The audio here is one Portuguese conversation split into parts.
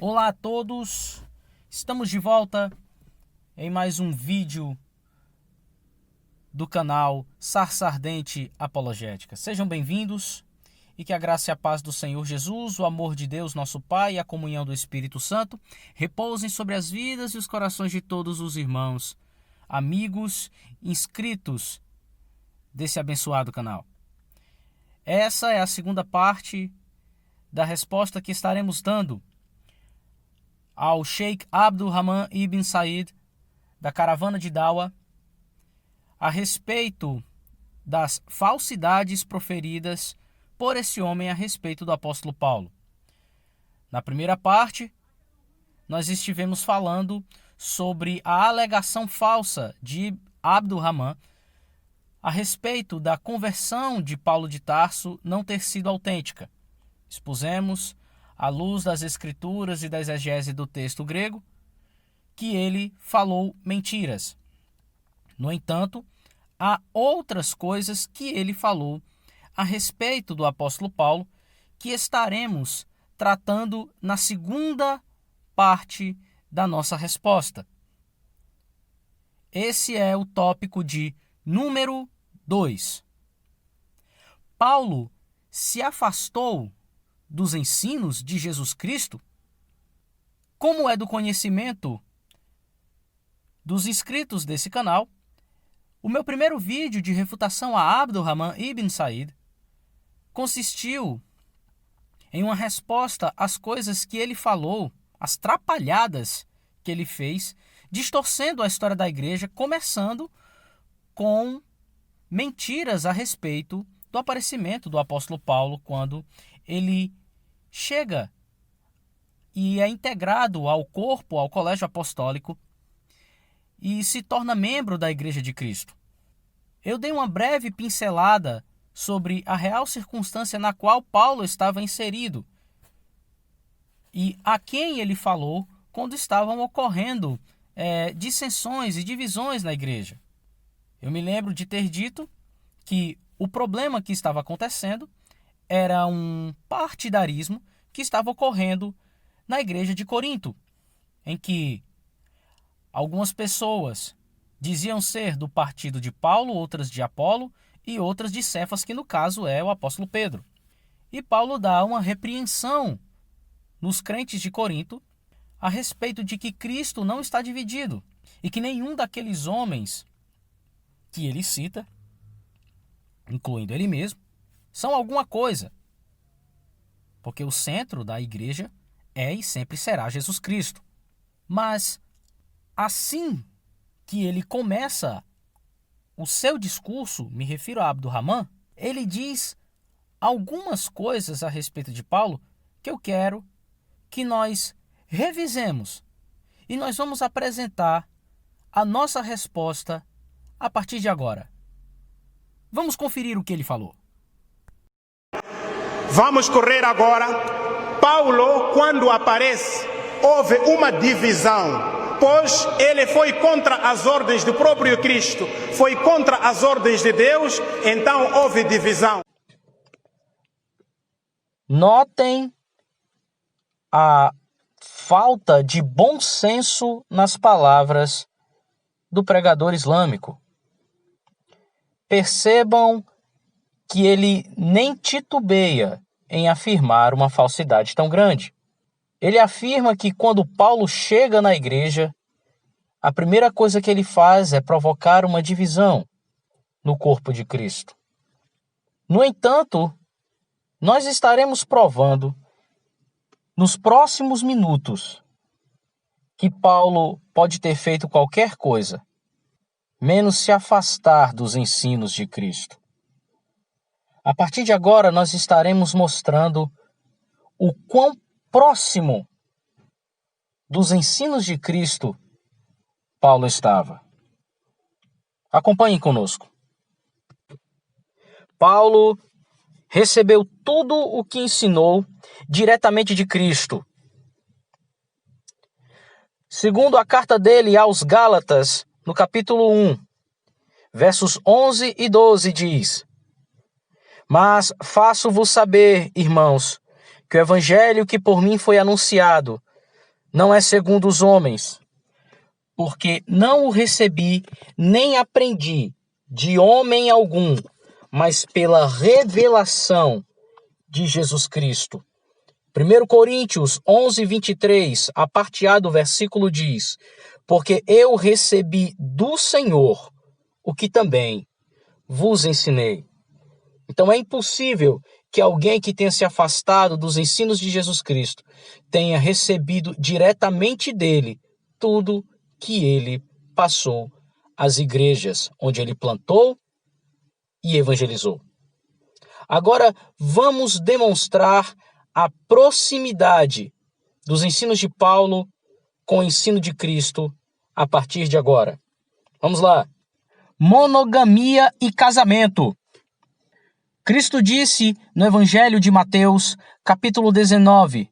Olá a todos, estamos de volta em mais um vídeo do canal Sarça Ardente Apologética. Sejam bem-vindos e que a graça e a paz do Senhor Jesus, o amor de Deus nosso Pai e a comunhão do Espírito Santo repousem sobre as vidas e os corações de todos os irmãos, amigos, inscritos desse abençoado canal. Essa é a segunda parte da resposta que estaremos dando ao Sheikh Abdul Rahman Ibn Said, da caravana de Dawa, a respeito das falsidades proferidas por esse homem a respeito do apóstolo Paulo. Na primeira parte, nós estivemos falando sobre a alegação falsa de Abdul Rahman a respeito da conversão de Paulo de Tarso não ter sido autêntica. Expusemos, à luz das escrituras e da exegese do texto grego, que ele falou mentiras. No entanto, há outras coisas que ele falou a respeito do apóstolo Paulo que estaremos tratando na segunda parte da nossa resposta. Esse é o tópico de número 2. Paulo se afastou dos ensinos de Jesus Cristo? Como é do conhecimento dos inscritos desse canal, o meu primeiro vídeo de refutação a Abdul Rahman Ibn Said consistiu em uma resposta às coisas que ele falou, às trapalhadas que ele fez, distorcendo a história da igreja, começando com mentiras a respeito do aparecimento do apóstolo Paulo quando ele chega e é integrado ao corpo, ao colégio apostólico e se torna membro da Igreja de Cristo. Eu dei uma breve pincelada sobre a real circunstância na qual Paulo estava inserido e a quem ele falou quando estavam ocorrendo dissensões e divisões na igreja. Eu me lembro de ter dito que o problema que estava acontecendo era um partidarismo que estava ocorrendo na igreja de Corinto, em que algumas pessoas diziam ser do partido de Paulo, outras de Apolo e outras de Cefas, que no caso é o apóstolo Pedro. E Paulo dá uma repreensão nos crentes de Corinto a respeito de que Cristo não está dividido e que nenhum daqueles homens que ele cita, incluindo ele mesmo, são alguma coisa. Porque o centro da igreja é e sempre será Jesus Cristo. Mas assim que ele começa o seu discurso, me refiro a Abdul Rahman, ele diz algumas coisas a respeito de Paulo que eu quero que nós revisemos. E nós vamos apresentar a nossa resposta a partir de agora. Vamos conferir o que ele falou. Vamos correr agora. Paulo, quando aparece, houve uma divisão, pois ele foi contra as ordens do próprio Cristo, foi contra as ordens de Deus, então houve divisão. Notem a falta de bom senso nas palavras do pregador islâmico. Percebam que ele nem titubeia em afirmar uma falsidade tão grande. Ele afirma que quando Paulo chega na igreja, a primeira coisa que ele faz é provocar uma divisão no corpo de Cristo. No entanto, nós estaremos provando nos próximos minutos que Paulo pode ter feito qualquer coisa, menos se afastar dos ensinos de Cristo. A partir de agora, nós estaremos mostrando o quão próximo dos ensinos de Cristo Paulo estava. Acompanhem conosco. Paulo recebeu tudo o que ensinou diretamente de Cristo. Segundo a carta dele aos Gálatas, no capítulo 1, versos 11 e 12, diz: Mas faço-vos saber, irmãos, que o evangelho que por mim foi anunciado não é segundo os homens, porque não o recebi, nem aprendi de homem algum, mas pela revelação de Jesus Cristo. 1 Coríntios 11, 23, a parte A do versículo diz: porque eu recebi do Senhor o que também vos ensinei. Então é impossível que alguém que tenha se afastado dos ensinos de Jesus Cristo tenha recebido diretamente dele tudo que ele passou às igrejas onde ele plantou e evangelizou. Agora vamos demonstrar a proximidade dos ensinos de Paulo com o ensino de Cristo a partir de agora. Vamos lá. Monogamia e casamento. Cristo disse no Evangelho de Mateus, capítulo 19,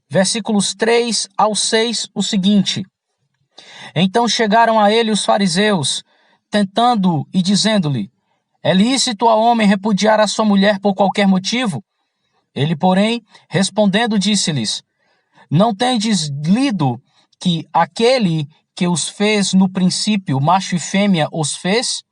versículos 3 ao 6, o seguinte: então chegaram a ele os fariseus, tentando e dizendo-lhe: é lícito ao homem repudiar a sua mulher por qualquer motivo? Ele, porém, respondendo, disse-lhes: não tendes lido que aquele que os fez no princípio, macho e fêmea, os fez?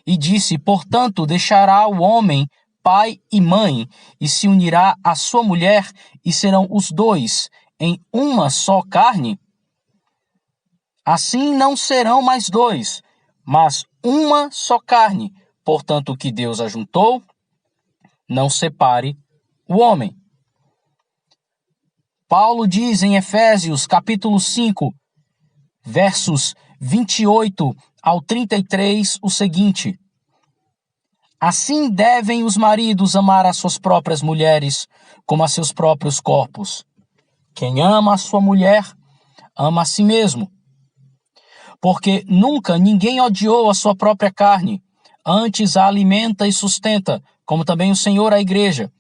E disse: portanto, deixará o homem pai e mãe, e se unirá à sua mulher, e serão os dois em uma só carne? Assim não serão mais dois, mas uma só carne. Portanto, o que Deus ajuntou, não separe o homem. Paulo diz em Efésios, capítulo 5, versos 28 ao 33, o seguinte: assim devem os maridos amar as suas próprias mulheres como a seus próprios corpos. Quem ama a sua mulher, ama a si mesmo. Porque nunca ninguém odiou a sua própria carne, antes a alimenta e sustenta, como também o Senhor a igreja,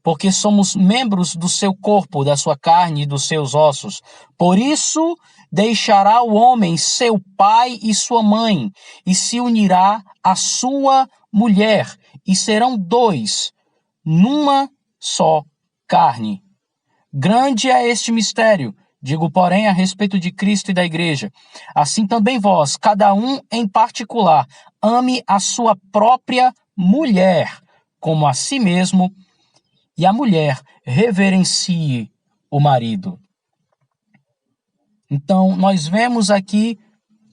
porque somos membros do seu corpo, da sua carne e dos seus ossos. Por isso deixará o homem seu pai e sua mãe, e se unirá à sua mulher, e serão dois, numa só carne. Grande é este mistério, digo, porém, a respeito de Cristo e da igreja. Assim também vós, cada um em particular, ame a sua própria mulher, como a si mesmo, e a mulher reverencie o marido. Então, nós vemos aqui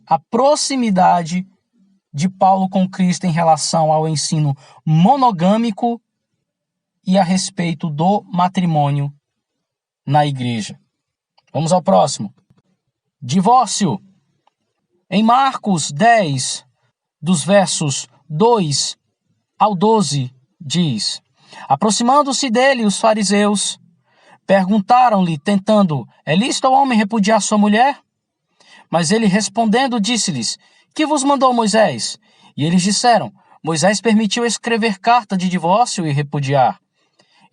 a proximidade de Paulo com Cristo em relação ao ensino monogâmico e a respeito do matrimônio na igreja. Vamos ao próximo. Divórcio. Em Marcos 10, dos versos 2 ao 12, diz: aproximando-se dele os fariseus, perguntaram-lhe, tentando: é lícito ao homem repudiar sua mulher? Mas ele respondendo disse-lhes: que vos mandou Moisés? E eles disseram: Moisés permitiu escrever carta de divórcio e repudiar.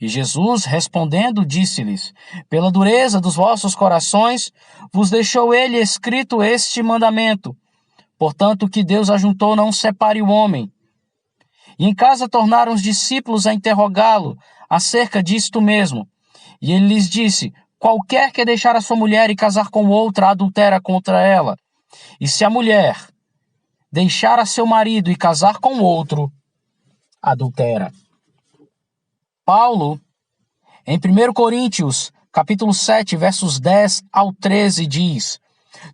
E Jesus respondendo disse-lhes: pela dureza dos vossos corações vos deixou ele escrito este mandamento. Portanto, o que Deus ajuntou não separe o homem. E em casa tornaram os discípulos a interrogá-lo acerca disto mesmo. E ele lhes disse: qualquer que deixar a sua mulher e casar com outra, adultera contra ela. E se a mulher deixar a seu marido e casar com outro, adultera. Paulo, em 1 Coríntios, capítulo 7, versos 10 ao 13, diz: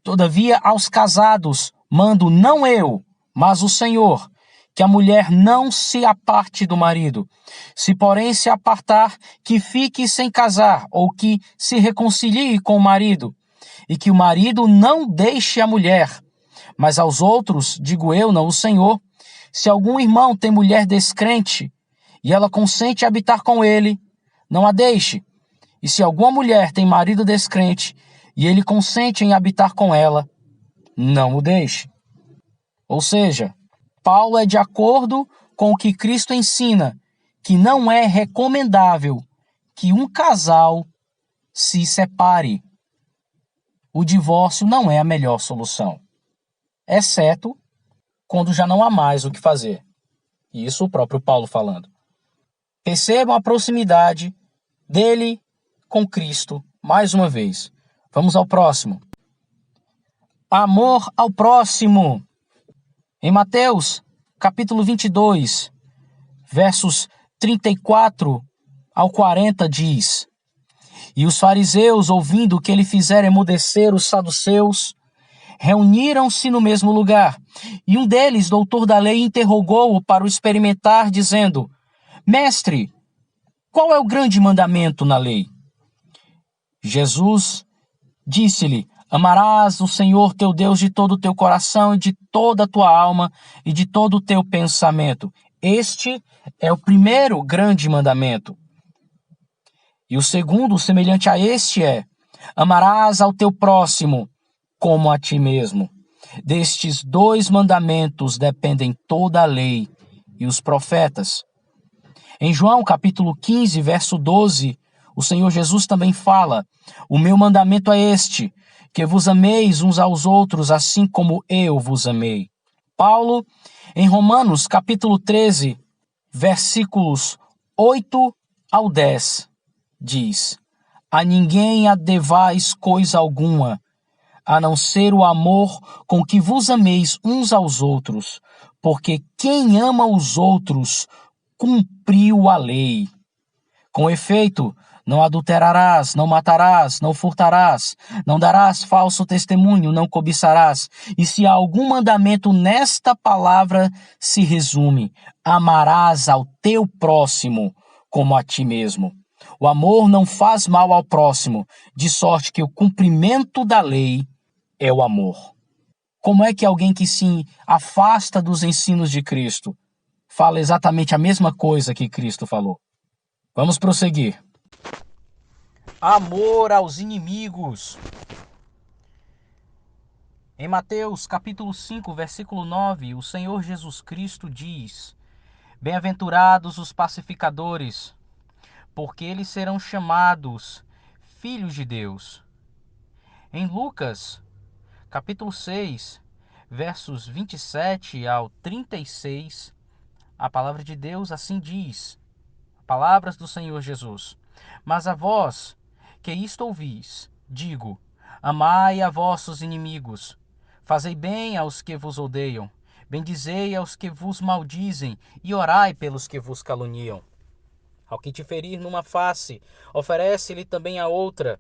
todavia aos casados mando não eu, mas o Senhor, que a mulher não se aparte do marido. Se, porém, se apartar, que fique sem casar, ou que se reconcilie com o marido, e que o marido não deixe a mulher. Mas aos outros, digo eu, não o Senhor, se algum irmão tem mulher descrente, e ela consente habitar com ele, não a deixe. E se alguma mulher tem marido descrente, e ele consente em habitar com ela, não o deixe. Ou seja, Paulo é de acordo com o que Cristo ensina, que não é recomendável que um casal se separe. O divórcio não é a melhor solução, exceto quando já não há mais o que fazer. Isso o próprio Paulo falando. Percebam a proximidade dele com Cristo, mais uma vez. Vamos ao próximo. Amor ao próximo. Em Mateus, capítulo 22, versos 34 ao 40 diz: E os fariseus, ouvindo que ele fizera emudecer os saduceus, reuniram-se no mesmo lugar. E um deles, doutor da lei, interrogou-o para o experimentar, dizendo: Mestre, qual é o grande mandamento na lei? Jesus disse-lhe: Amarás o Senhor teu Deus de todo o teu coração e de toda a tua alma e de todo o teu pensamento. Este é o primeiro grande mandamento. E o segundo, semelhante a este, é: amarás ao teu próximo como a ti mesmo. Destes dois mandamentos dependem toda a lei e os profetas. Em João, capítulo 15, verso 12, o Senhor Jesus também fala: O meu mandamento é este, que vos ameis uns aos outros, assim como eu vos amei. Paulo, em Romanos, capítulo 13, versículos 8 ao 10, diz: A ninguém adevais coisa alguma, a não ser o amor com que vos ameis uns aos outros, porque quem ama os outros cumpriu a lei. Com efeito, não adulterarás, não matarás, não furtarás, não darás falso testemunho, não cobiçarás. E se há algum mandamento nesta palavra se resume: amarás ao teu próximo como a ti mesmo. O amor não faz mal ao próximo, de sorte que o cumprimento da lei é o amor. Como é que alguém que se afasta dos ensinos de Cristo fala exatamente a mesma coisa que Cristo falou? Vamos prosseguir. Amor aos inimigos. Em Mateus, capítulo 5, versículo 9, o Senhor Jesus Cristo diz: Bem-aventurados os pacificadores, porque eles serão chamados filhos de Deus. Em Lucas, capítulo 6, versos 27 ao 36, a palavra de Deus assim diz: Palavras do Senhor Jesus: Mas a vós, que isto ouvis, digo: amai a vossos inimigos, fazei bem aos que vos odeiam, bendizei aos que vos maldizem, e orai pelos que vos caluniam. Ao que te ferir numa face, oferece-lhe também a outra,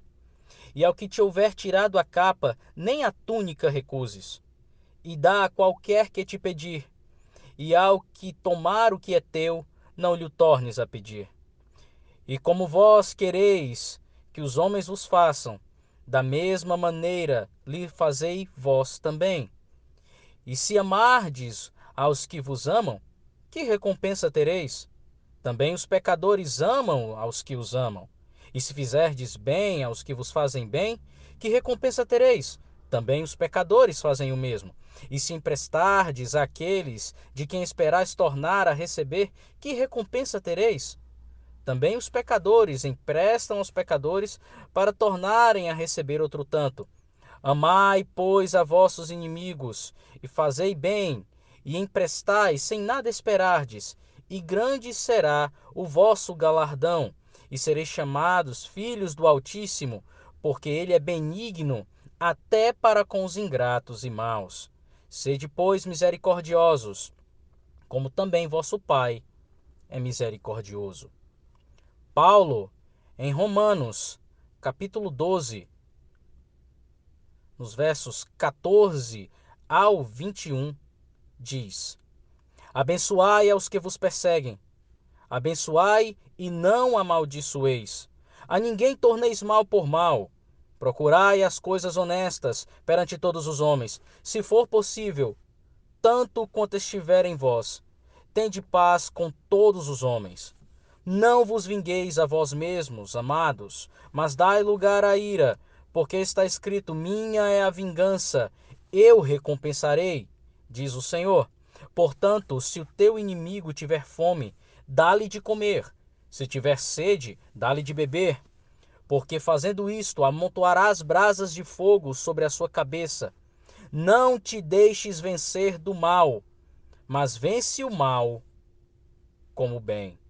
e ao que te houver tirado a capa, nem a túnica recuses. E dá a qualquer que te pedir, e ao que tomar o que é teu, não lhe o tornes a pedir. E como vós quereis que os homens vos façam, da mesma maneira lhe fazei vós também. E se amardes aos que vos amam, que recompensa tereis? Também os pecadores amam aos que os amam. E se fizerdes bem aos que vos fazem bem, que recompensa tereis? Também os pecadores fazem o mesmo. E se emprestardes àqueles de quem esperais tornar a receber, que recompensa tereis? Também os pecadores emprestam aos pecadores para tornarem a receber outro tanto. Amai, pois, a vossos inimigos, e fazei bem, e emprestai sem nada esperardes, e grande será o vosso galardão, e sereis chamados filhos do Altíssimo, porque ele é benigno até para com os ingratos e maus. Sede, pois, misericordiosos, como também vosso Pai é misericordioso. Paulo, em Romanos, capítulo 12, nos versos 14 ao 21, diz: Abençoai aos que vos perseguem, abençoai e não amaldiçoeis. A ninguém torneis mal por mal. Procurai as coisas honestas perante todos os homens. Se for possível, tanto quanto estiver em vós, tende paz com todos os homens. Não vos vingueis a vós mesmos, amados, mas dai lugar à ira, porque está escrito: minha é a vingança, eu recompensarei, diz o Senhor. Portanto, se o teu inimigo tiver fome, dá-lhe de comer. Se tiver sede, dá-lhe de beber. Porque fazendo isto, amontoarás brasas de fogo sobre a sua cabeça. Não te deixes vencer do mal, mas vence o mal com o bem.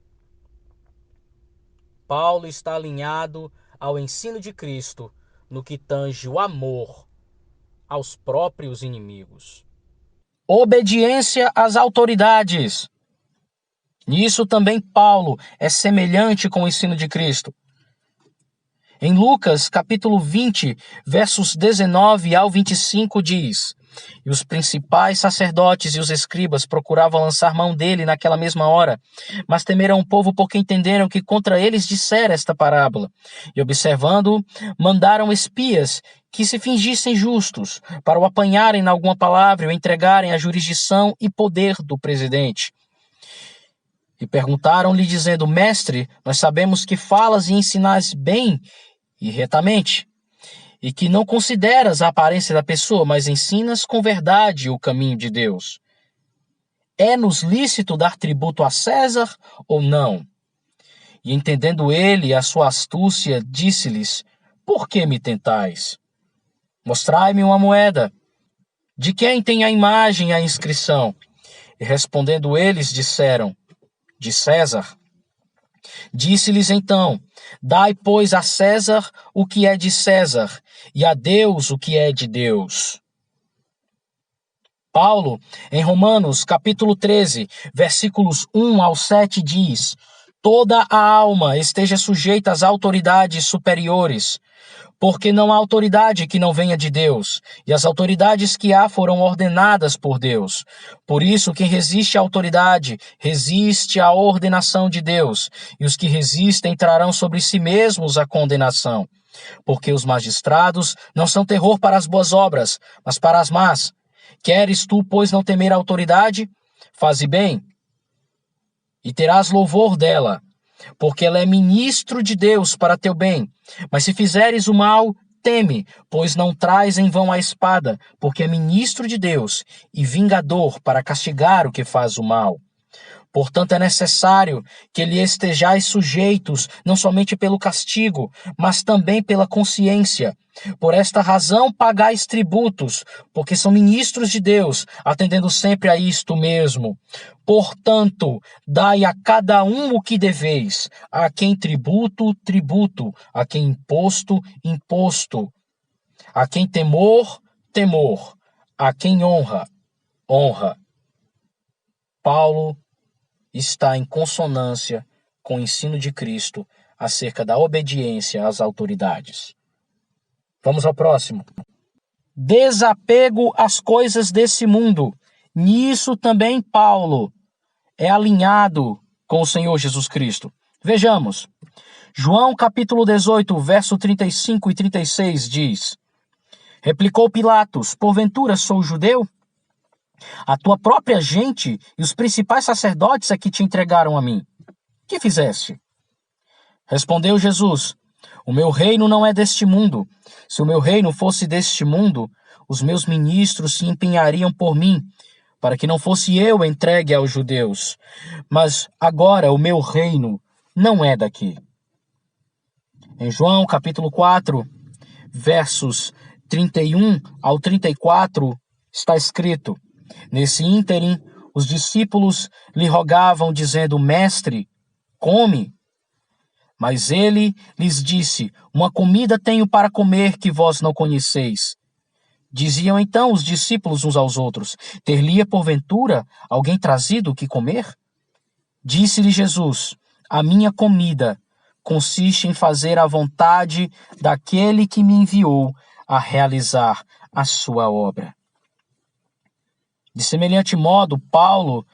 Paulo está alinhado ao ensino de Cristo no que tange o amor aos próprios inimigos. Obediência às autoridades. Nisso também Paulo é semelhante com o ensino de Cristo. Em Lucas, capítulo 20, versos 19 ao 25, diz: E os principais sacerdotes e os escribas procuravam lançar mão dele naquela mesma hora, mas temeram o povo porque entenderam que contra eles dissera esta parábola. E observando-o, mandaram espias que se fingissem justos, para o apanharem na alguma palavra e o entregarem à jurisdição e poder do presidente. E perguntaram-lhe, dizendo: Mestre, nós sabemos que falas e ensinas bem e retamente, e que não consideras a aparência da pessoa, mas ensinas com verdade o caminho de Deus. É-nos lícito dar tributo a César ou não? E entendendo ele a sua astúcia, disse-lhes: Por que me tentais? Mostrai-me uma moeda. De quem tem a imagem e a inscrição? E respondendo eles, disseram: De César. Disse-lhes então: Dai, pois, a César o que é de César, e a Deus o que é de Deus. Paulo, em Romanos, capítulo 13, versículos 1 ao 7, diz: Toda a alma esteja sujeita às autoridades superiores, porque não há autoridade que não venha de Deus, e as autoridades que há foram ordenadas por Deus. Por isso, quem resiste à autoridade, resiste à ordenação de Deus, e os que resistem trarão sobre si mesmos a condenação. Porque os magistrados não são terror para as boas obras, mas para as más. Queres tu, pois, não temer a autoridade? Faze bem, e terás louvor dela, porque ela é ministro de Deus para teu bem. Mas se fizeres o mal, teme, pois não traz em vão a espada, porque é ministro de Deus e vingador para castigar o que faz o mal. Portanto, é necessário que lhe estejais sujeitos, não somente pelo castigo, mas também pela consciência. Por esta razão pagais tributos, porque são ministros de Deus, atendendo sempre a isto mesmo. Portanto, dai a cada um o que deveis, a quem tributo, tributo, a quem imposto, imposto, a quem temor, temor, a quem honra, honra. Paulo está em consonância com o ensino de Cristo acerca da obediência às autoridades. Vamos ao próximo. Desapego às coisas desse mundo. Nisso também Paulo é alinhado com o Senhor Jesus Cristo. Vejamos. João capítulo 18, verso 35 e 36 diz: Replicou Pilatos: Porventura sou judeu? A tua própria gente e os principais sacerdotes é que te entregaram a mim. Que fizeste? Respondeu Jesus: O meu reino não é deste mundo. Se o meu reino fosse deste mundo, os meus ministros se empenhariam por mim, para que não fosse eu entregue aos judeus. Mas agora o meu reino não é daqui. Em João capítulo 4, versos 31 ao 34, está escrito: Nesse ínterim, os discípulos lhe rogavam, dizendo: Mestre, come. Mas ele lhes disse: Uma comida tenho para comer que vós não conheceis. Diziam então os discípulos uns aos outros: Ter-lhe-ia porventura alguém trazido o que comer? Disse-lhe Jesus: A minha comida consiste em fazer a vontade daquele que me enviou a realizar a sua obra. De semelhante modo, Paulo,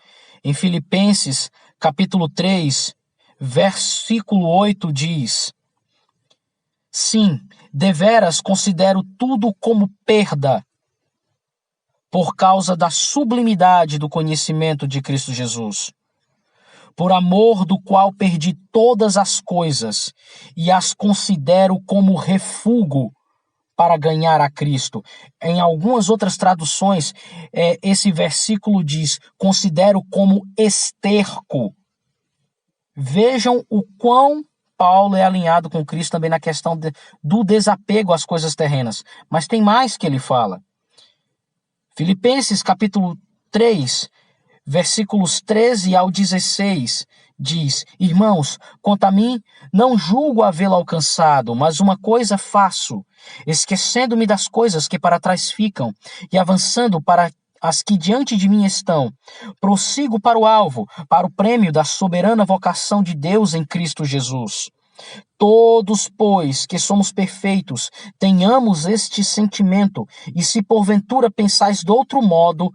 em Filipenses, capítulo 3, versículo 8, diz: Sim, deveras considero tudo como perda, por causa da sublimidade do conhecimento de Cristo Jesus, por amor do qual perdi todas as coisas e as considero como refúgio para ganhar a Cristo. Em algumas outras traduções, esse versículo diz: considero como esterco. Vejam o quão Paulo é alinhado com Cristo também na questão do desapego às coisas terrenas. Mas tem mais que ele fala. Filipenses capítulo 3, versículos 13 ao 16, diz: Irmãos, quanto a mim, não julgo havê-lo alcançado, mas uma coisa faço, esquecendo-me das coisas que para trás ficam e avançando para as que diante de mim estão, prossigo para o alvo, para o prêmio da soberana vocação de Deus em Cristo Jesus. Todos, pois, que somos perfeitos, tenhamos este sentimento, e se porventura pensais de outro modo,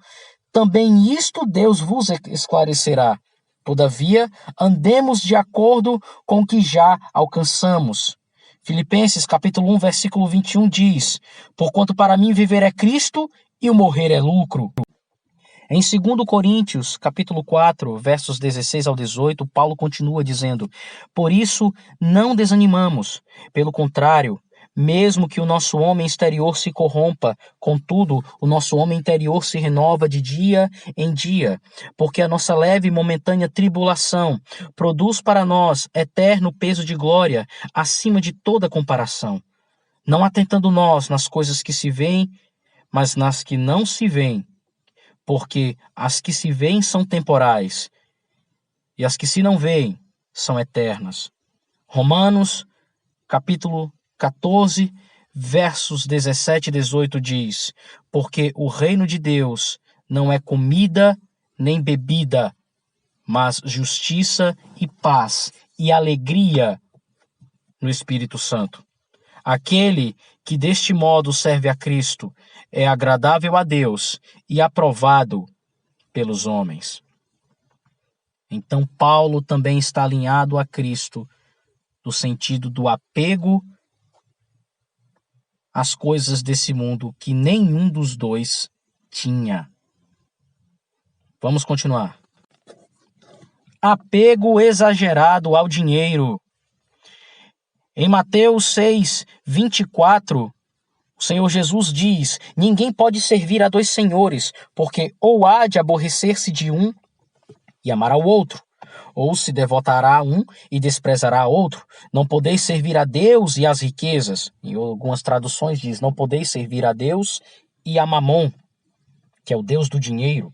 também isto Deus vos esclarecerá. Todavia, andemos de acordo com o que já alcançamos. Filipenses capítulo 1, versículo 21 diz: Porquanto para mim viver é Cristo e o morrer é lucro. Em 2 Coríntios, capítulo 4, versos 16 ao 18, Paulo continua dizendo: Por isso não desanimamos, pelo contrário, mesmo que o nosso homem exterior se corrompa, contudo, o nosso homem interior se renova de dia em dia, porque a nossa leve e momentânea tribulação produz para nós eterno peso de glória acima de toda comparação. Não atentando nós nas coisas que se veem, mas nas que não se veem, porque as que se veem são temporais, e as que se não veem são eternas. Romanos, capítulo 14, versos 17 e 18 diz: Porque o reino de Deus não é comida nem bebida, mas justiça e paz e alegria no Espírito Santo. Aquele que deste modo serve a Cristo é agradável a Deus e aprovado pelos homens. Então Paulo também está alinhado a Cristo no sentido do apego às coisas desse mundo que nenhum dos dois tinha. Vamos continuar. Apego exagerado ao dinheiro. Em Mateus 6, 24, o Senhor Jesus diz: Ninguém pode servir a dois senhores, porque ou há de aborrecer-se de um e amar ao outro, ou se devotará a um e desprezará a outro. Não podeis servir a Deus e às riquezas. Em algumas traduções diz: não podeis servir a Deus e a Mamon, que é o Deus do dinheiro.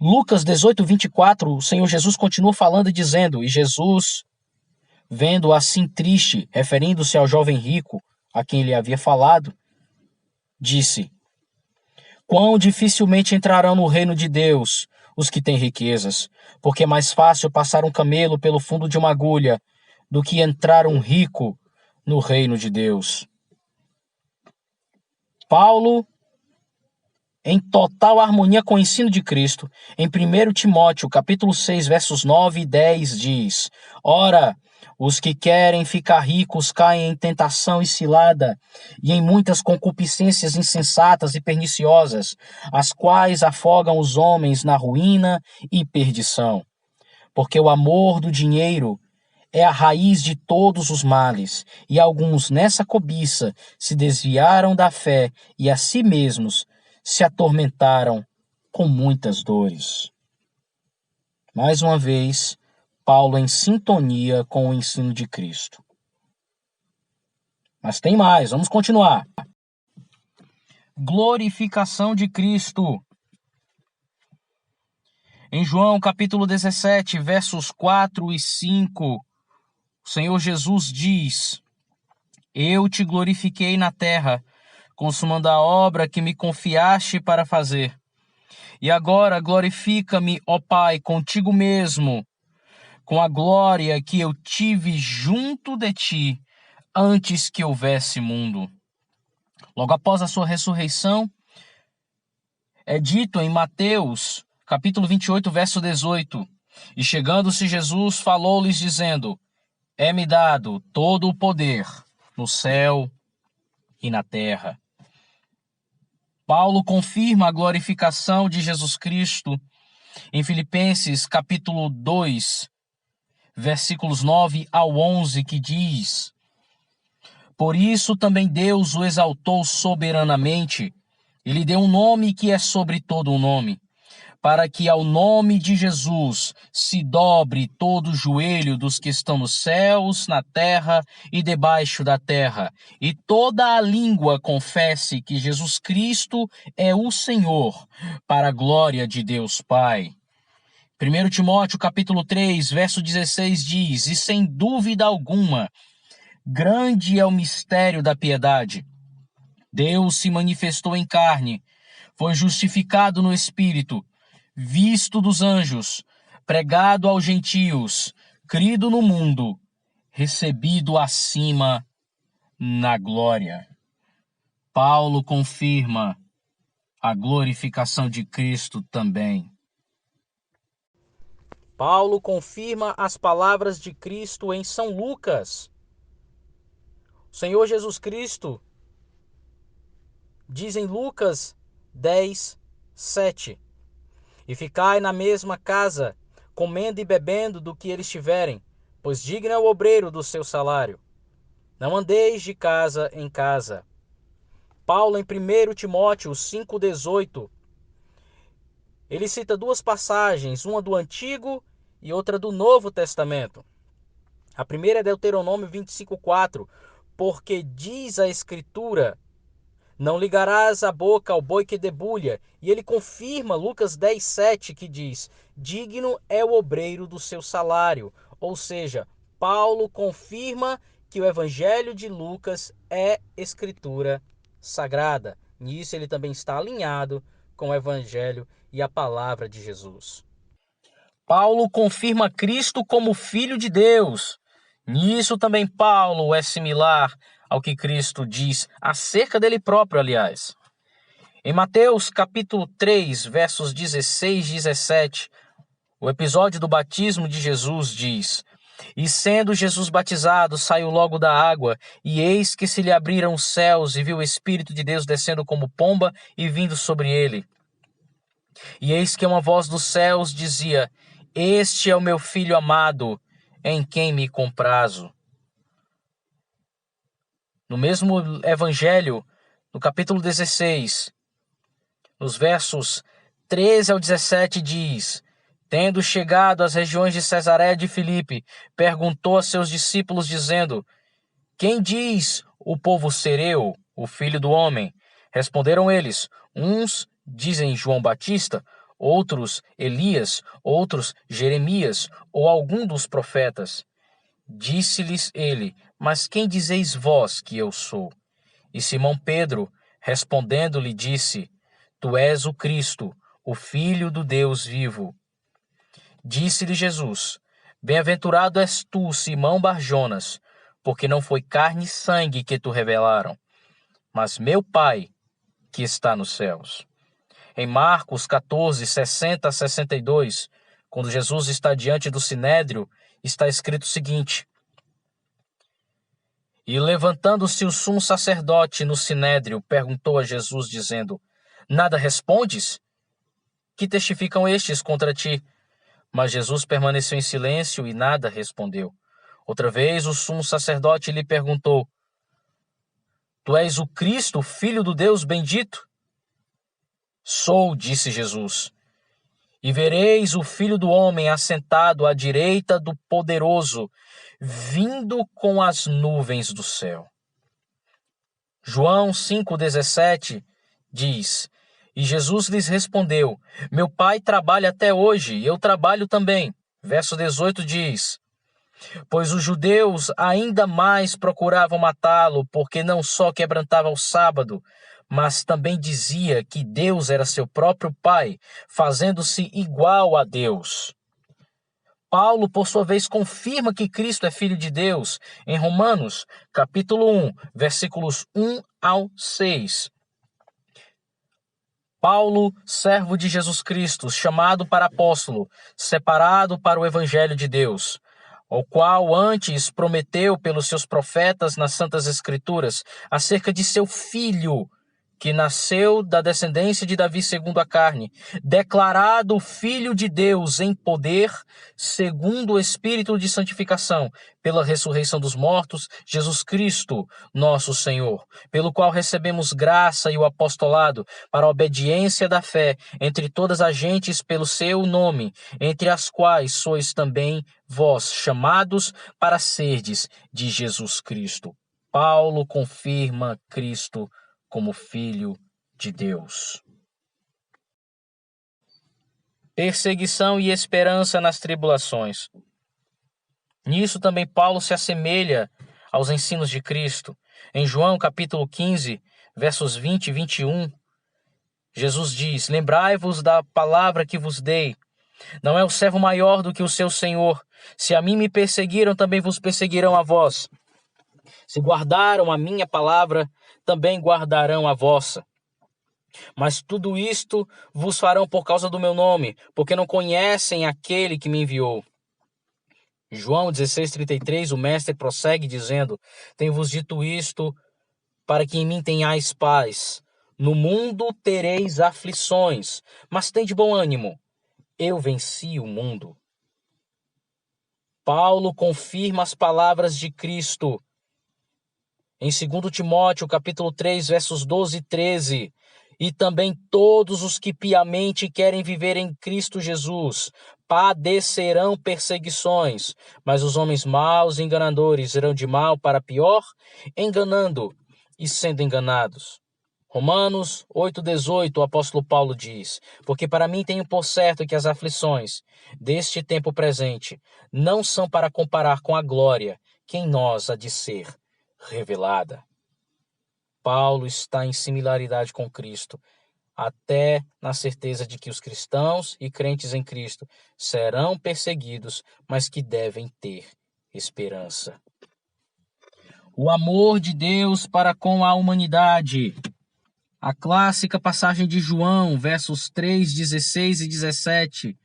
Lucas 18, 24, o Senhor Jesus continua falando e dizendo: E Jesus, vendo assim triste, referindo-se ao jovem rico, a quem ele havia falado, disse: Quão dificilmente entrarão no reino de Deus os que têm riquezas, porque é mais fácil passar um camelo pelo fundo de uma agulha do que entrar um rico no reino de Deus. Paulo, em total harmonia com o ensino de Cristo, em 1 Timóteo, capítulo 6, versos 9 e 10, diz: Ora, os que querem ficar ricos caem em tentação e cilada, e em muitas concupiscências insensatas e perniciosas, as quais afogam os homens na ruína e perdição. Porque o amor do dinheiro é a raiz de todos os males, e alguns nessa cobiça se desviaram da fé e a si mesmos se atormentaram com muitas dores. Mais uma vez, Paulo em sintonia com o ensino de Cristo. Mas tem mais, vamos continuar. Glorificação de Cristo. Em João capítulo 17, versos 4 e 5, o Senhor Jesus diz: Eu te glorifiquei na terra, consumando a obra que me confiaste para fazer. E agora glorifica-me, ó Pai, contigo mesmo, com a glória que eu tive junto de ti, antes que houvesse mundo. Logo após a sua ressurreição, é dito em Mateus, capítulo 28, verso 18, E chegando-se Jesus, falou-lhes dizendo: É-me dado todo o poder no céu e na terra. Paulo confirma a glorificação de Jesus Cristo em Filipenses, capítulo 2, versículos 9 ao 11, que diz: Por isso também Deus o exaltou soberanamente, e lhe deu um nome que é sobre todo o nome, para que ao nome de Jesus se dobre todo o joelho dos que estão nos céus, na terra e debaixo da terra, e toda a língua confesse que Jesus Cristo é o Senhor, para a glória de Deus Pai. 1 Timóteo capítulo 3, verso 16 diz: E sem dúvida alguma, grande é o mistério da piedade. Deus se manifestou em carne, foi justificado no Espírito, visto dos anjos, pregado aos gentios, crido no mundo, recebido acima na glória. Paulo confirma a glorificação de Cristo também. Paulo confirma as palavras de Cristo em São Lucas. O Senhor Jesus Cristo diz em Lucas 10, 7: E ficai na mesma casa, comendo e bebendo do que eles tiverem, pois digno é o obreiro do seu salário. Não andeis de casa em casa. Paulo, em 1 Timóteo 5,18, ele cita duas passagens, uma do Antigo e outra do Novo Testamento. A primeira é Deuteronômio 25,4, porque diz a Escritura: não ligarás a boca ao boi que debulha. E ele confirma Lucas 10,7, que diz: digno é o obreiro do seu salário. Ou seja, Paulo confirma que o Evangelho de Lucas é Escritura sagrada. Nisso ele também está alinhado com o Evangelho e a palavra de Jesus. Paulo confirma Cristo como Filho de Deus. Nisso também Paulo é similar ao que Cristo diz acerca dele próprio, aliás. Em Mateus capítulo 3, versos 16 e 17, o episódio do batismo de Jesus diz: E sendo Jesus batizado, saiu logo da água, e eis que se lhe abriram os céus, e viu o Espírito de Deus descendo como pomba e vindo sobre ele. E eis que uma voz dos céus dizia: Este é o meu Filho amado, em quem me comprazo. No mesmo Evangelho, no capítulo 16, nos versos 13 ao 17 diz: Tendo chegado às regiões de Cesareia de Filipe, perguntou a seus discípulos, dizendo: Quem diz o povo ser eu, o Filho do Homem? Responderam eles: Uns dizem João Batista, outros Elias, outros Jeremias, ou algum dos profetas. Disse-lhes ele: Mas quem dizeis vós que eu sou? E Simão Pedro, respondendo-lhe, disse: Tu és o Cristo, o Filho do Deus vivo. Disse-lhe Jesus: Bem-aventurado és tu, Simão Barjonas, porque não foi carne e sangue que te revelaram, mas meu Pai que está nos céus. Em Marcos 14, 60 a 62, quando Jesus está diante do Sinédrio, está escrito o seguinte: E levantando-se o sumo sacerdote no Sinédrio, perguntou a Jesus, dizendo: Nada respondes? Que testificam estes contra ti? Mas Jesus permaneceu em silêncio e nada respondeu. Outra vez o sumo sacerdote lhe perguntou: Tu és o Cristo, filho do Deus bendito? Sou, disse Jesus. E vereis o Filho do Homem assentado à direita do Poderoso, vindo com as nuvens do céu. João 5,17 diz: E Jesus lhes respondeu: Meu Pai trabalha até hoje, e eu trabalho também. Verso 18 diz: Pois os judeus ainda mais procuravam matá-lo, porque não só quebrantava o sábado, mas também dizia que Deus era seu próprio Pai, fazendo-se igual a Deus. Paulo, por sua vez, confirma que Cristo é Filho de Deus em Romanos, capítulo 1, versículos 1 ao 6. Paulo, servo de Jesus Cristo, chamado para apóstolo, separado para o Evangelho de Deus, o qual antes prometeu pelos seus profetas nas Santas Escrituras acerca de seu Filho, que nasceu da descendência de Davi segundo a carne, declarado Filho de Deus em poder, segundo o Espírito de santificação, pela ressurreição dos mortos, Jesus Cristo, nosso Senhor, pelo qual recebemos graça e o apostolado para a obediência da fé entre todas as gentes pelo seu nome, entre as quais sois também vós chamados para serdes de Jesus Cristo. Paulo confirma Cristo como Filho de Deus. perseguição e esperança nas tribulações. Nisso também Paulo se assemelha aos ensinos de Cristo. Em João capítulo 15, versos 20 e 21, Jesus diz: lembrai-vos da palavra que vos dei. Não é o servo maior do que o seu senhor. Se a mim me perseguiram, também vos perseguirão a vós. Se guardaram a minha palavra, também guardarão a vossa. Mas tudo isto vos farão por causa do meu nome, porque não conhecem aquele que me enviou. João 16:33, o mestre prossegue dizendo: tenho-vos dito isto para que em mim tenhais paz. No mundo tereis aflições, mas tende bom ânimo. Eu venci o mundo. Paulo confirma as palavras de Cristo. Em 2 Timóteo, capítulo 3, versos 12 e 13, e também todos os que piamente querem viver em Cristo Jesus padecerão perseguições, mas os homens maus e enganadores irão de mal para pior, enganando e sendo enganados. Romanos 8,18, o apóstolo Paulo diz: porque para mim tenho por certo que as aflições deste tempo presente não são para comparar com a glória que em nós há de ser revelada. Paulo está em similaridade com Cristo, até na certeza de que os cristãos e crentes em Cristo serão perseguidos, mas que devem ter esperança. O amor de Deus para com a humanidade. A clássica passagem de João, versos 3, 16 e 17.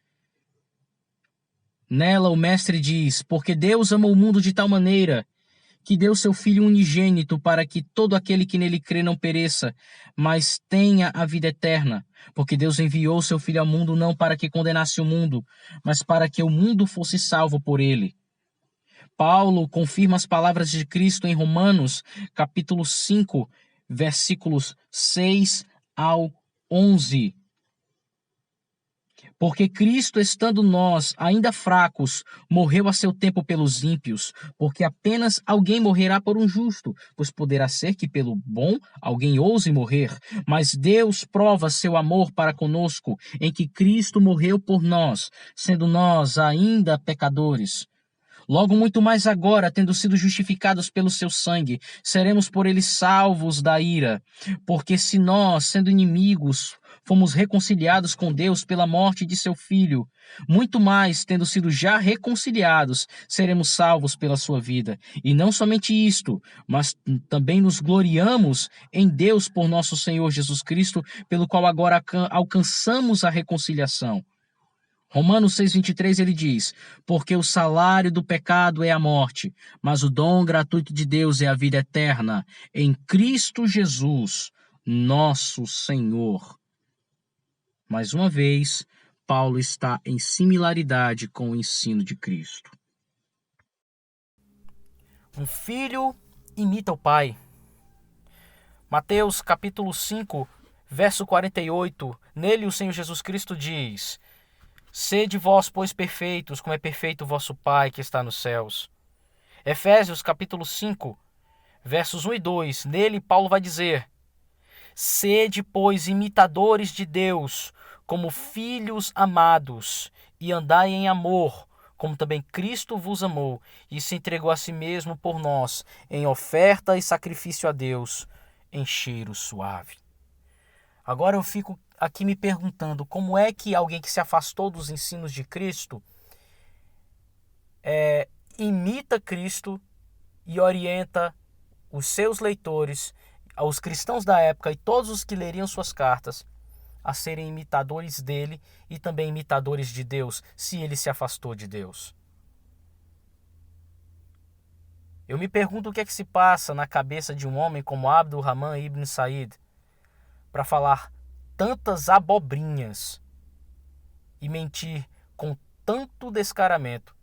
Nela o mestre diz: porque Deus amou o mundo de tal maneira que deu seu Filho unigênito para que todo aquele que nele crê não pereça, mas tenha a vida eterna. Porque Deus enviou seu Filho ao mundo não para que condenasse o mundo, mas para que o mundo fosse salvo por ele. Paulo confirma as palavras de Cristo em Romanos, capítulo 5, versículos 6 ao 11. Porque Cristo, estando nós ainda fracos, morreu a seu tempo pelos ímpios, porque apenas alguém morrerá por um justo, pois poderá ser que pelo bom alguém ouse morrer. Mas Deus prova seu amor para conosco, em que Cristo morreu por nós, sendo nós ainda pecadores. Logo muito mais agora, tendo sido justificados pelo seu sangue, seremos por ele salvos da ira. Porque se nós, sendo inimigos, fomos reconciliados com Deus pela morte de seu Filho, muito mais, tendo sido já reconciliados, seremos salvos pela sua vida. E não somente isto, mas também nos gloriamos em Deus por nosso Senhor Jesus Cristo, pelo qual agora alcançamos a reconciliação. Romanos 6,23 ele diz: porque o salário do pecado é a morte, mas o dom gratuito de Deus é a vida eterna, em Cristo Jesus, nosso Senhor. Mais uma vez, Paulo está em similaridade com o ensino de Cristo. Um filho imita o pai. Mateus capítulo 5, verso 48, nele o Senhor Jesus Cristo diz: sede vós, pois, perfeitos, como é perfeito o vosso Pai que está nos céus. Efésios capítulo 5, versos 1 e 2, nele Paulo vai dizer: sede, pois, imitadores de Deus, como filhos amados, e andai em amor, como também Cristo vos amou, e se entregou a si mesmo por nós, em oferta e sacrifício a Deus, em cheiro suave. Agora eu fico aqui me perguntando como é que alguém que se afastou dos ensinos de Cristo imita Cristo e orienta os seus leitores, os cristãos da época e todos os que leriam suas cartas a serem imitadores dele e também imitadores de Deus, se ele se afastou de Deus. Eu me pergunto o que é que se passa na cabeça de um homem como Abdul Rahman Ibn Said para falar tantas abobrinhas e mentir com tanto descaramento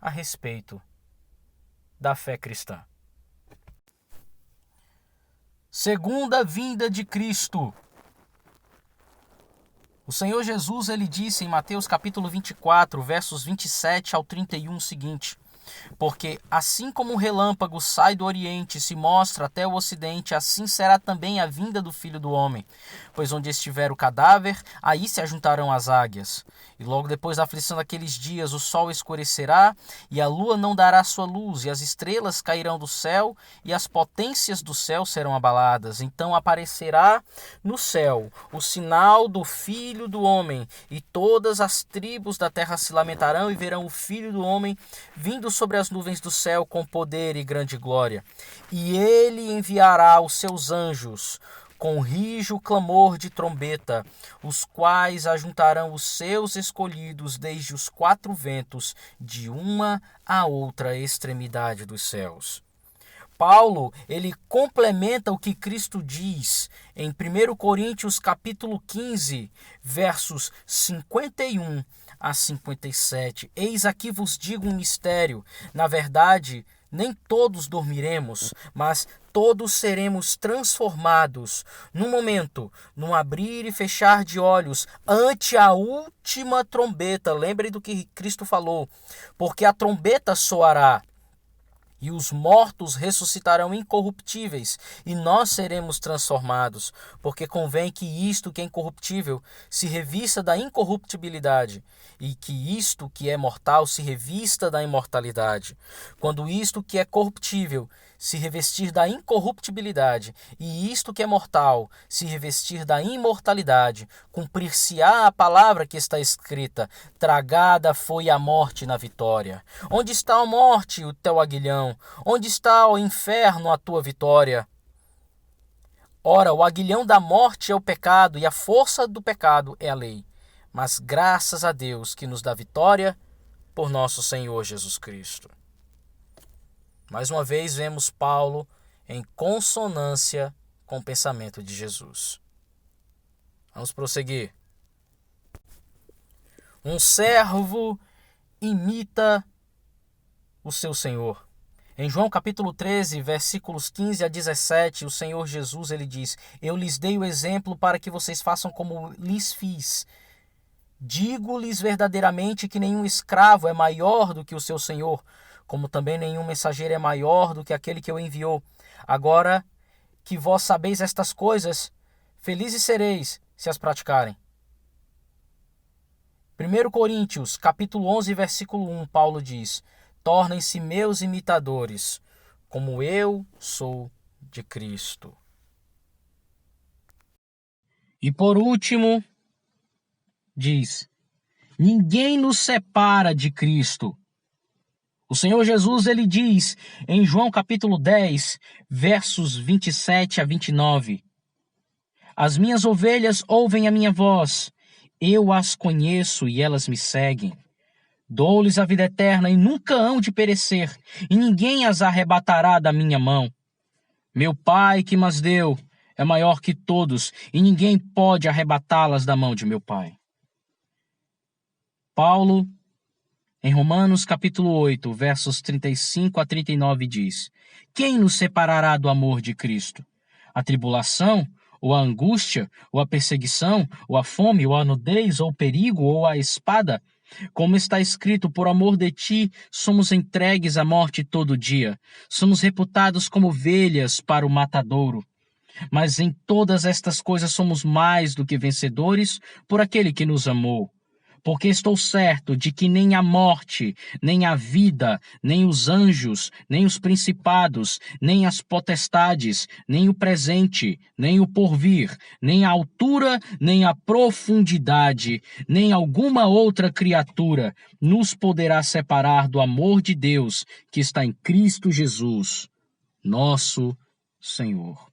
a respeito da fé cristã. Segunda vinda de Cristo. O Senhor Jesus ele disse em Mateus capítulo 24, versos 27 ao 31 o seguinte: Porque assim como o relâmpago sai do Oriente e se mostra até o Ocidente, assim será também a vinda do Filho do Homem. Pois onde estiver o cadáver, aí se ajuntarão as águias. E logo depois da aflição daqueles dias, o sol escurecerá, e a lua não dará sua luz, e as estrelas cairão do céu, e as potências do céu serão abaladas. Então aparecerá no céu o sinal do Filho do Homem, e todas as tribos da terra se lamentarão e verão o Filho do Homem vindo sobre as nuvens do céu com poder e grande glória. E ele enviará os seus anjos com rijo clamor de trombeta, os quais ajuntarão os seus escolhidos desde os quatro ventos, de uma a outra extremidade dos céus. Paulo, ele complementa o que Cristo diz em 1 Coríntios capítulo 15, versos 51 a 57. Eis aqui vos digo um mistério. Na verdade, nem todos dormiremos, mas todos seremos transformados num momento, num abrir e fechar de olhos, ante a última trombeta. Lembre do que Cristo falou, porque a trombeta soará, e os mortos ressuscitarão incorruptíveis, e nós seremos transformados, porque convém que isto que é incorruptível se revista da incorruptibilidade, e que isto que é mortal se revista da imortalidade. Quando isto que é corruptível se revestir da incorruptibilidade, e isto que é mortal se revestir da imortalidade, cumprir-se-á a palavra que está escrita: tragada foi a morte na vitória. Onde está a morte, o teu aguilhão? Onde está o inferno, a tua vitória? Ora, o aguilhão da morte é o pecado, e a força do pecado é a lei. Mas graças a Deus que nos dá vitória por nosso Senhor Jesus Cristo. Mais uma vez vemos Paulo em consonância com o pensamento de Jesus. Vamos prosseguir. Um servo imita o seu Senhor. Em João capítulo 13, versículos 15 a 17, o Senhor Jesus ele diz: eu lhes dei o exemplo para que vocês façam como lhes fiz. Digo-lhes verdadeiramente que nenhum escravo é maior do que o seu senhor, como também nenhum mensageiro é maior do que aquele que o enviou. Agora que vós sabeis estas coisas, felizes sereis se as praticarem. 1 Coríntios, capítulo 11, versículo 1, Paulo diz: tornem-se meus imitadores, como eu sou de Cristo. E por último, diz: ninguém nos separa de Cristo. O Senhor Jesus, ele diz em João capítulo 10, versos 27 a 29. As minhas ovelhas ouvem a minha voz, eu as conheço e elas me seguem. Dou-lhes a vida eterna e nunca hão de perecer, e ninguém as arrebatará da minha mão. Meu Pai que mas deu é maior que todos, e ninguém pode arrebatá-las da mão de meu Pai. Paulo, em Romanos capítulo 8, versos 35 a 39 diz: quem nos separará do amor de Cristo? A tribulação, ou a angústia, ou a perseguição, ou a fome, ou a nudez, ou o perigo, ou a espada? Como está escrito: por amor de ti somos entregues à morte todo dia, somos reputados como ovelhas para o matadouro. Mas em todas estas coisas somos mais do que vencedores por aquele que nos amou. Porque estou certo de que nem a morte, nem a vida, nem os anjos, nem os principados, nem as potestades, nem o presente, nem o porvir, nem a altura, nem a profundidade, nem alguma outra criatura nos poderá separar do amor de Deus que está em Cristo Jesus, nosso Senhor.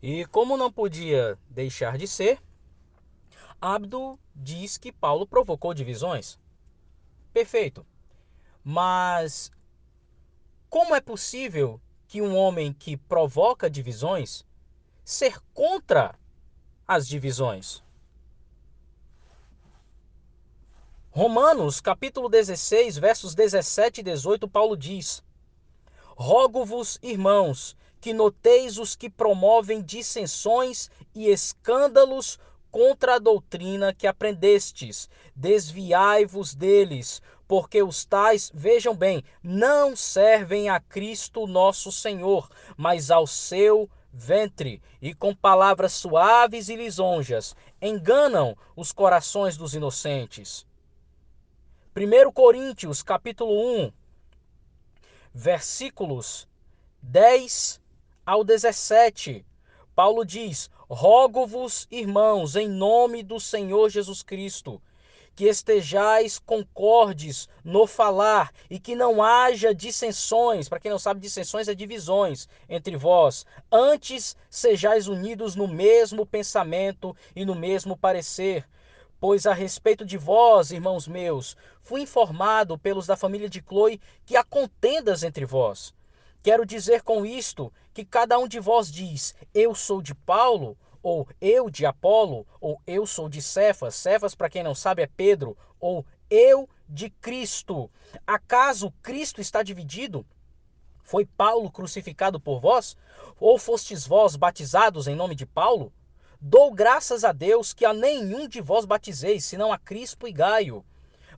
E como não podia deixar de ser, Abdo diz que Paulo provocou divisões. Perfeito. Mas como é possível que um homem que provoca divisões ser contra as divisões? Romanos, capítulo 16, versos 17 e 18, Paulo diz: rogo-vos, irmãos, que noteis os que promovem dissensões e escândalos contra a doutrina que aprendestes. Desviai-vos deles, porque os tais, vejam bem, não servem a Cristo nosso Senhor, mas ao seu ventre, e com palavras suaves e lisonjas enganam os corações dos inocentes. 1 Coríntios, capítulo 1, versículos 10 ao 17. Paulo diz: rogo-vos, irmãos, em nome do Senhor Jesus Cristo, que estejais concordes no falar e que não haja dissensões. Para quem não sabe, dissensões é divisões entre vós. Antes sejais unidos no mesmo pensamento e no mesmo parecer. Pois a respeito de vós, irmãos meus, fui informado pelos da família de Cloe que há contendas entre vós. Quero dizer com isto que cada um de vós diz: eu sou de Paulo, ou eu de Apolo, ou eu sou de Cefas. Cefas, para quem não sabe, é Pedro, ou eu de Cristo. Acaso Cristo está dividido? Foi Paulo crucificado por vós? Ou fostes vós batizados em nome de Paulo? Dou graças a Deus que a nenhum de vós batizeis, senão a Crispo e Gaio,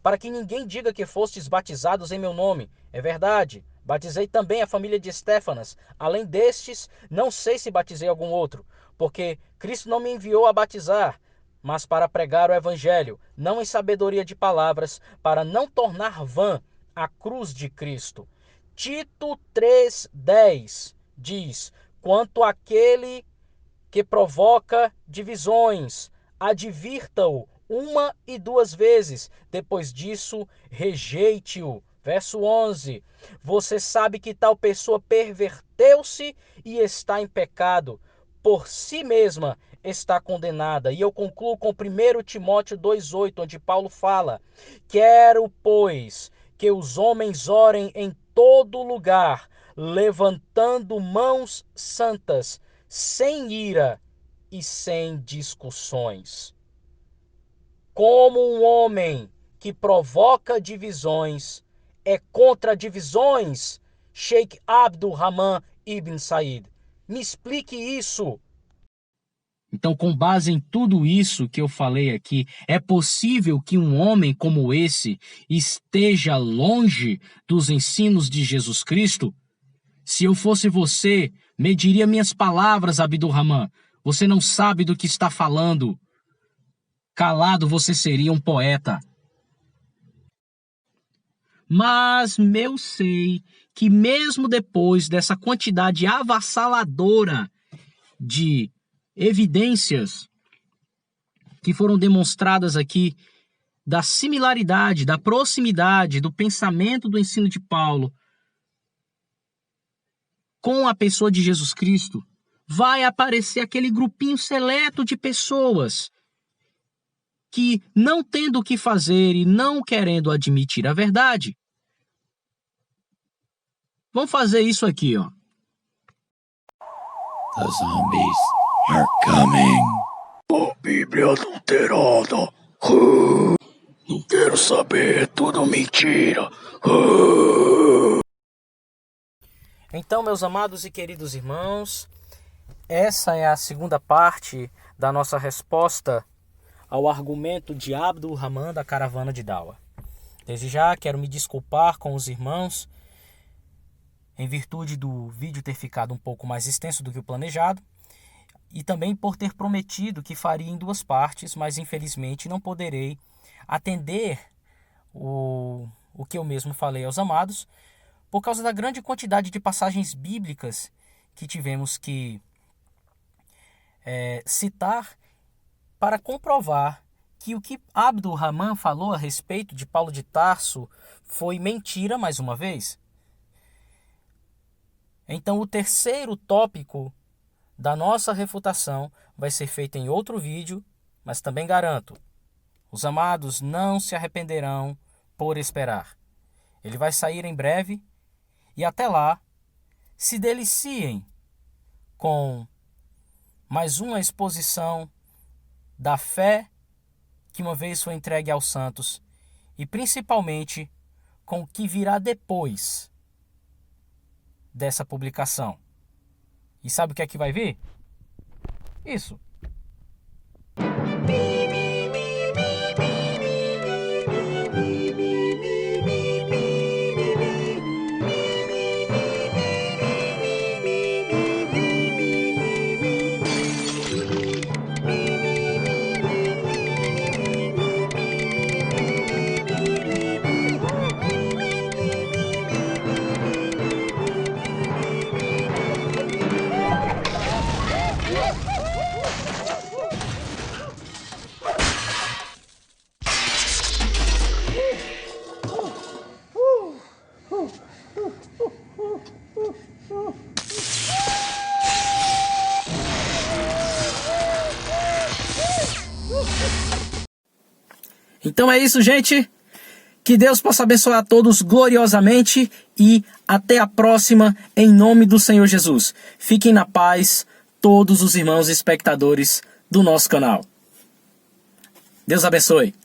para que ninguém diga que fostes batizados em meu nome. É verdade, batizei também a família de Estéfanas. Além destes, não sei se batizei algum outro, porque Cristo não me enviou a batizar, mas para pregar o evangelho, não em sabedoria de palavras, para não tornar vã a cruz de Cristo. Tito 3,10 diz: quanto àquele que provoca divisões, advirta-o 1 e 2 vezes. Depois disso, rejeite-o. Verso 11. Você sabe que tal pessoa perverteu-se e está em pecado. Por si mesma está condenada. E eu concluo com 1 Timóteo 2,8, onde Paulo fala: quero, pois, que os homens orem em todo lugar, levantando mãos santas, sem ira e sem discussões. Como um homem que provoca divisões é contra divisões, Sheikh Abdul Rahman Ibn Said? Me explique isso. Então, com base em tudo isso que eu falei aqui, é possível que um homem como esse esteja longe dos ensinos de Jesus Cristo? Se eu fosse você, mediria minhas palavras, Abdul Rahman. Você não sabe do que está falando. Calado você seria um poeta. Mas eu sei que mesmo depois dessa quantidade avassaladora de evidências que foram demonstradas aqui, da similaridade, da proximidade do pensamento do ensino de Paulo com a pessoa de Jesus Cristo, vai aparecer aquele grupinho seleto de pessoas que, não tendo o que fazer e não querendo admitir a verdade, vão fazer isso aqui, ó. The zombies are coming. A Bíblia adulterada. Não quero saber, é tudo mentira. Então, meus amados e queridos irmãos, essa é a segunda parte da nossa resposta ao argumento de Abdul Rahman da Caravana de Dawa. Desde já quero me desculpar com os irmãos em virtude do vídeo ter ficado um pouco mais extenso do que o planejado e também por ter prometido que faria em 2 partes, mas infelizmente não poderei atender o que eu mesmo falei aos amados, por causa da grande quantidade de passagens bíblicas que tivemos que citar para comprovar que o que Abdul Rahman falou a respeito de Paulo de Tarso foi mentira mais uma vez. Então o terceiro tópico da nossa refutação vai ser feito em outro vídeo, mas também garanto, os amados não se arrependerão por esperar. Ele vai sair em breve. E até lá, se deliciem com mais uma exposição da fé que uma vez foi entregue aos santos e principalmente com o que virá depois dessa publicação. E sabe o que é que vai vir? Isso. Então é isso, gente. Que Deus possa abençoar a todos gloriosamente e até a próxima, em nome do Senhor Jesus. Fiquem na paz, todos os irmãos e espectadores do nosso canal. Deus abençoe.